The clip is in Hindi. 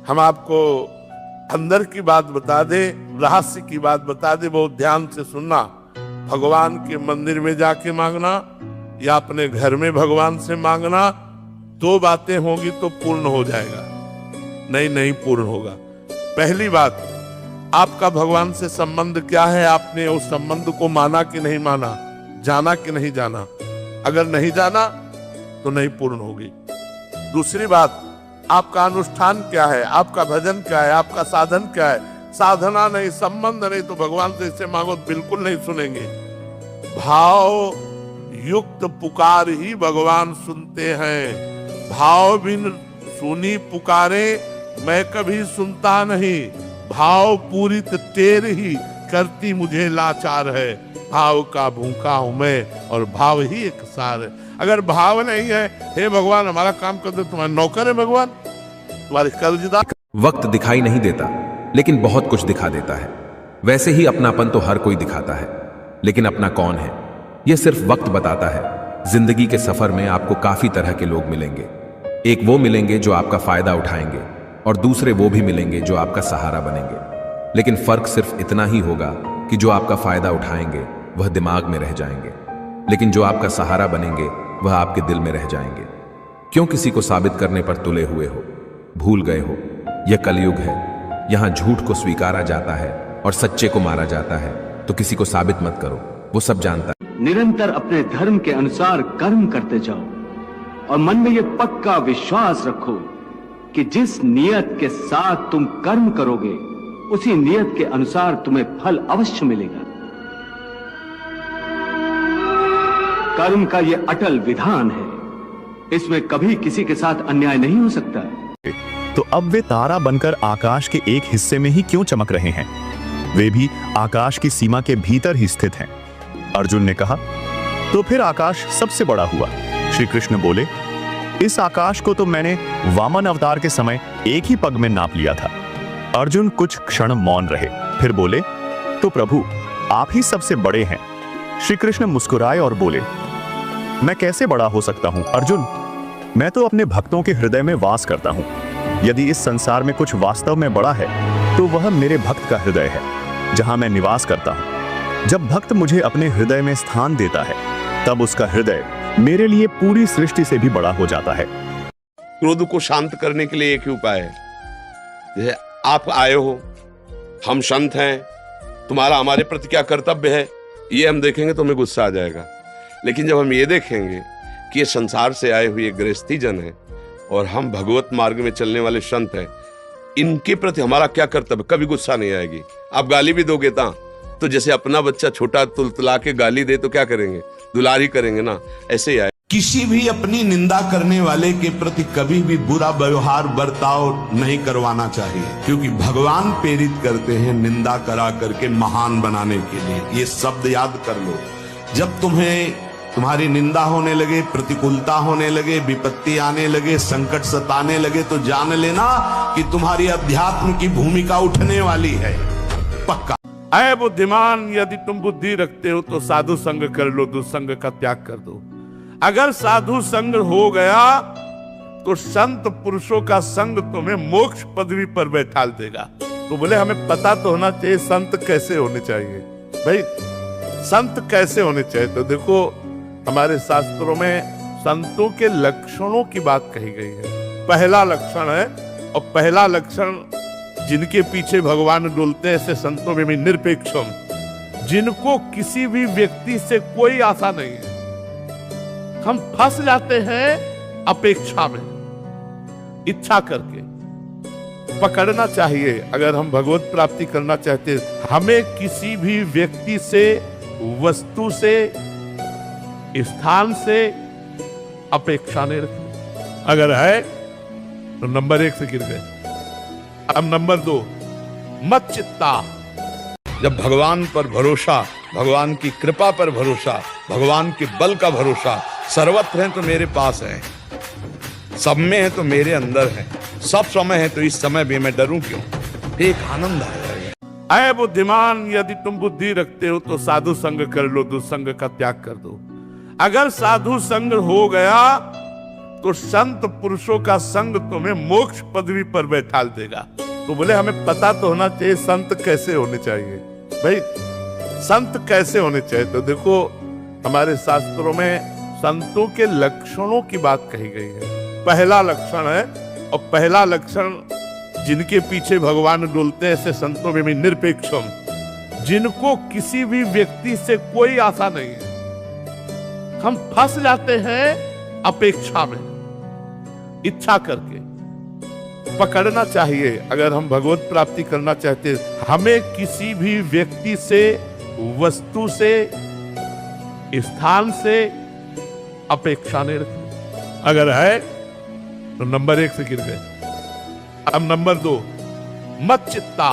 हम आपको अंदर की बात बता दे, रहस्य की बात बता दे, बहुत ध्यान से सुनना। भगवान के मंदिर में जाके मांगना या अपने घर में भगवान से मांगना, दो बातें होंगी तो पूर्ण हो जाएगा, नहीं पूर्ण होगा। पहली बात, आपका भगवान से संबंध क्या है, आपने उस संबंध को माना कि नहीं माना, जाना कि नहीं जाना। अगर नहीं जाना तो नहीं पूर्ण होगी। दूसरी बात, आपका अनुष्ठान क्या है, आपका भजन क्या है, आपका साधन क्या है। साधना नहीं, संबंध नहीं, तो भगवान से इसे मांगो बिल्कुल नहीं सुनेंगे। भाव युक्त पुकार ही भगवान सुनते हैं। भाव बिन सुनी पुकारे मैं कभी सुनता नहीं। भाव पूरित टेर ही करती मुझे लाचार है। भाव का भूखा हूं मैं और भाव ही एक सार है। अगर भाव नहीं है, हे भगवान हमारा काम कर दे, तुम्हारे नौकर है भगवान, तुम्हारे कर्जदार। वक्त दिखाई नहीं देता, लेकिन बहुत कुछ दिखा देता है। वैसे ही अपनापन तो हर कोई दिखाता है, लेकिन अपना कौन है यह सिर्फ वक्त बताता है। जिंदगी के सफर में आपको काफी तरह के लोग मिलेंगे। एक वो मिलेंगे जो आपका फायदा उठाएंगे और दूसरे वो भी मिलेंगे जो आपका सहारा बनेंगे। लेकिन फर्क सिर्फ इतना ही होगा कि जो आपका फायदा उठाएंगे वह दिमाग में रह जाएंगे, लेकिन जो आपका सहारा बनेंगे वह आपके दिल में रह जाएंगे। क्यों किसी को साबित करने पर तुले हुए हो? भूल गए हो यह कलयुग है। यहां झूठ को स्वीकारा जाता है और सच्चे को मारा जाता है। तो किसी को साबित मत करो, वो सब जानता है। निरंतर अपने धर्म के अनुसार कर्म करते जाओ और मन में यह पक्का विश्वास रखो कि जिस नियत के साथ तुम कर्म करोगे उसी नियत के अनुसार तुम्हें फल अवश्य मिलेगा। कर्म का यह अटल विधान है, इसमें कभी किसी के साथ अन्याय नहीं हो सकता। तो अब वे तारा बनकर आकाश के एक हिस्से में ही क्यों चमक रहे हैं? वे भी आकाश की सीमा के भीतर ही स्थित हैं। अर्जुन ने कहा, तो फिर आकाश सबसे बड़ा हुआ। श्री कृष्ण बोले, इस आकाश को तो मैंने वामन अवतार के समय एक ही पग में नाप लिया था। अर्जुन कुछ क्षण मौन रहे, फिर बोले, तो प्रभु आप ही सबसे बड़े हैं। श्री कृष्ण मुस्कुराए और बोले, मैं कैसे बड़ा हो सकता हूं अर्जुन? मैं तो अपने भक्तों के हृदय में वास करता हूं। यदि इस संसार में कुछ वास्तव में बड़ा है तो वह मेरे भक्त का हृदय है, जहां मैं निवास करता हूं। जब भक्त मुझे अपने हृदय में स्थान देता है तब उसका हृदय मेरे लिए पूरी सृष्टि से भी बड़ा हो जाता है। क्रोध को शांत करने के लिए एक ही उपाय है। जैसे आप आए हो, हम संत हैं, तुम्हारा हमारे प्रति क्या कर्तव्य है ये हम देखेंगे तो हमें गुस्सा आ जाएगा। लेकिन जब हम ये देखेंगे कि ये संसार से आए हुए गृहस्थी जन है और हम भगवत मार्ग में चलने वाले संत हैं, इनके प्रति हमारा क्या कर्तव्य, कभी गुस्सा नहीं आएगी। आप गाली भी दोगे तो जैसे अपना बच्चा छोटा तुलतुला के गाली दे तो क्या करेंगे, दुलार ही करेंगे ना, ऐसे ही आए। किसी भी अपनी निंदा करने वाले के प्रति कभी भी बुरा व्यवहार बर्ताव नहीं करवाना चाहिए, क्योंकि भगवान प्रेरित करते हैं निंदा करा करके महान बनाने के लिए। ये शब्द याद कर लो। जब तुम्हारी निंदा होने लगे, प्रतिकूलता होने लगे, विपत्ति आने लगे, संकट सताने लगे, तो जान लेना कि तुम्हारी अध्यात्म की भूमिका उठने वाली है, पक्का। ऐ बुद्धिमान, यदि तुम बुद्धि रखते हो तो साधु संग कर लो, दुसंग का त्याग कर दो। अगर साधु संग हो गया तो संत पुरुषों का संग तुम्हें मोक्ष पदवी पर बैठा देगा। तो बोले हमें पता तो होना चाहिए संत कैसे होने चाहिए। भाई संत कैसे होने चाहिए, तो देखो हमारे शास्त्रों में संतों के लक्षणों की बात कही गई है। पहला लक्षण है, और पहला लक्षण जिनके पीछे भगवान डोलते हैं ऐसे संतों में भी निरपेक्षम, जिनको किसी भी व्यक्ति से कोई आशा नहीं है। हम फंस जाते हैं अपेक्षा में, इच्छा करके। पकड़ना चाहिए, अगर हम भगवत प्राप्ति करना चाहते हैं हमें किसी भी व्यक्ति से, वस्तु से, स्थान से अपेक्षा नहीं रखनी। अगर है तो नंबर 1 से गिर गए। अब नंबर 2, मत चित्ता। जब भगवान पर भरोसा, भगवान की कृपा पर भरोसा, भगवान के बल का भरोसा, सर्वत्र है तो मेरे पास है, सब में है तो मेरे अंदर है, सब समय है तो इस समय भी मैं डरूं क्यों, एक आनंद आ जाएगा। ऐ बुद्धिमान, यदि तुम बुद्धि रखते हो तो साधु संग कर लो, दुसंग का त्याग कर दो। अगर साधु संग हो गया तो संत पुरुषों का संग तुम्हें मोक्ष पदवी पर बैठाल देगा। तो बोले हमें पता तो होना चाहिए संत कैसे होने चाहिए। भाई संत कैसे होने चाहिए, तो देखो हमारे शास्त्रों में संतों के लक्षणों की बात कही गई है। पहला लक्षण है, और पहला लक्षण जिनके पीछे भगवान डोलते हैं ऐसे संतों में भी निरपेक्षम, जिनको किसी भी व्यक्ति से कोई आशा नहीं है। हम फंस जाते हैं अपेक्षा में, इच्छा करके। पकड़ना चाहिए, अगर हम भगवत प्राप्ति करना चाहते हैं हमें किसी भी व्यक्ति से, वस्तु से, स्थान से अपेक्षा नहीं रखनी। अगर है तो नंबर 1 से गिर गए। अब नंबर 2, मत चित्ता।